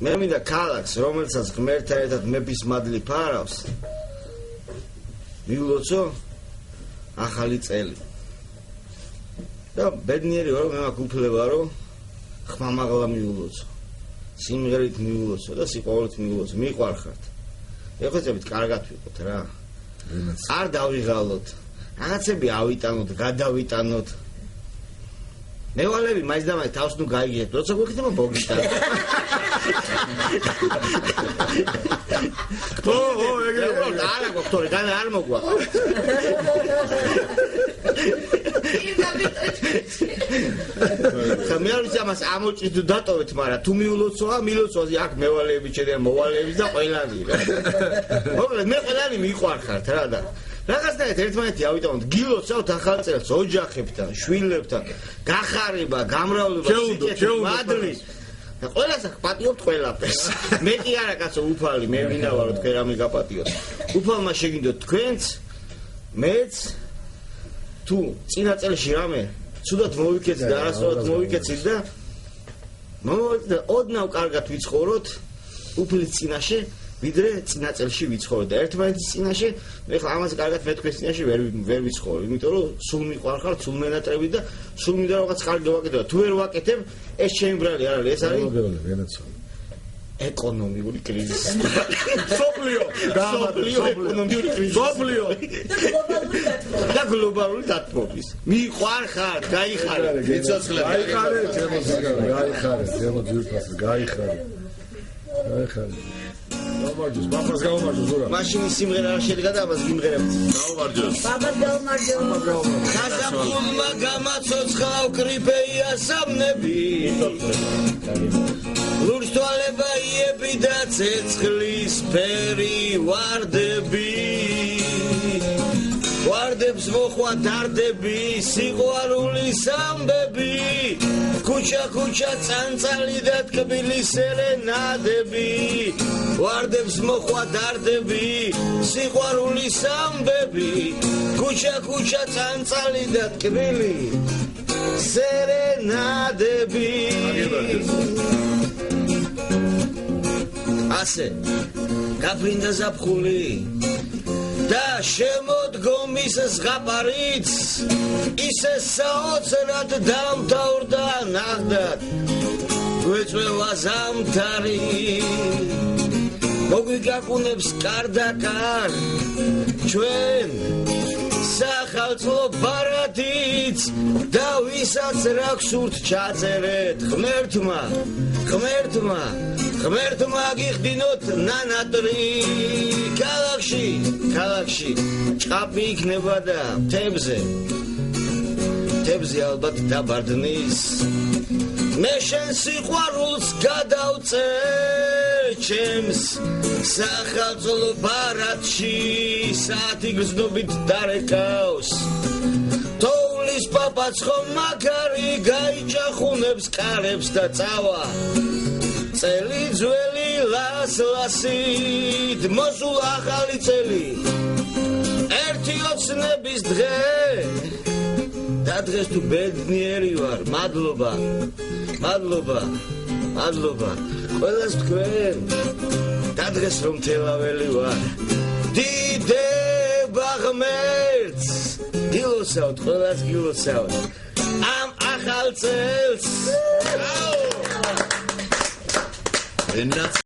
მე მინდა ქალაქს, რომელსაც ღმერთთან ერთად მეფის მადლი ფარავს, მიულოცო ახალი წელი. და ბედნიერი ვარ, მე მაქვს უფლება, რომ ხმამაღლა მიულოცო. სიმღერით მიულოცო და სიყვარულით მიულოცო. მიყვარხართ. ეხოცებით კარგად ვიყოთ რა. არ დავიღალოთ. რაღაცები ავიტანოთ, გადავიტანოთ. მევალები მაინც და მაინც თავს ნუ გაიგეთ, როცა გვექნება ბოგიტა. ეგრე არა გოქტორი, განა არ მოგვა. მე არ ვიცი ამას ამოჭიდ დატოვეთ, მაგრამ თუ მიულოცოა, მილოცოა აქ მევალეები ჩედიან, მოვალეები და ყველანი რა. მოკლედ მე ყველანი მიყვარხართ რა და რაღაცნაირად ერთმანეთი ავიტანოთ, გილოცავთ ახალ წელს ოჯახებთან, შვილებთან, გახარება, გამრავლება, მადლი. და ყველას აქ პატიობთ ყველაფერს. მეტი არა კაცო უფალი, მე ვინა ვარო თქვენ რამე გაპატიოთ. უფალმა შეგინდოთ თქვენც, მეც თუ წინა წელში რამე ცუდად მოვიქეცით და არასწორად მოვიქეცით და ოდნავ კარგად ვიცხოვროთ უფლის წინაშე, ვიდრე წინა წელში ვიცხოვროთ და ერთმანეთის წინაშე, მე ხა ამას კარგად მე თქვენს წინაშე ვერ ვიცხოვ, იმიტომ რომ სულ მიყვარხარ, სულ მენატრები და სულ მინდა რაღაც კარგი ვაკეთებ და თუ ვერ ვაკეთებ, ეს ჩემი ბრალი არ არის, ეს არის ეკონომიკური კრიზისი. სოფლიო ეკონომიკური კრიზისი. სოფლიო და გლობალური დათბობის. მიყვარხართ, გაიხარეთ. მიცოცხლე. გაიხარეთ, ჩემო ძირფასი, გაიხარეთ. გამარჯოს, ბაბას გამარჯოს ზურა. მაშინ სიმღერა არ შედგა და ამას გიმღერებთ. გამარჯოს. ბაბას გამარჯოს. გასაფულმა გამაცოცხლავ კრიფეია სამნები. ლურჯ თვალება იები და ცეცხლის ფერი ვარდები. ვარდებს მოხვა დარდები, სიყვარულის ამბები. ქუჩა წანწალი და თბილი სერენადები. ვარდებს მოხვა დარდები, სიყვარულის ამბები. ქუჩა წანწალი და თბილი სერენადები. ასე გაფრინდა ზაფხული და შემოდგომის ზღაპარიც ისე საოცრად დამთავრდა ნახდათ გვეწვევა ზამთარი მოგვიგაკუნებს კარდაკარ ჩვენ სახალწლო ბარათიც და ვისაც რაქს ურთ ჩაწერეთ ღმერთმა გიხდინოთ ნანატრი ქალაქში ჭყაპი იქნება და მთებზე ალბათ დაბარდნის მე შენ სიყვარულს გადავწე ჩემს სახალწლო ბარათში საათი გზნობით დარეკავს თოვლის პაპაც ხომ მაგარი გაიჭახუნებს კარებს და წავა წელი ძველი ლასლასით მოსულ ახალი წელი ერთი ოცნების დღე და დღეს თუ ბედნიერი ვარ მადლობა ყველას თქვენ და დღეს რომ თელაველი ვარ დიდება ღმერთს გილოცავთ ყველას გილოცავთ ამ ახალ წელს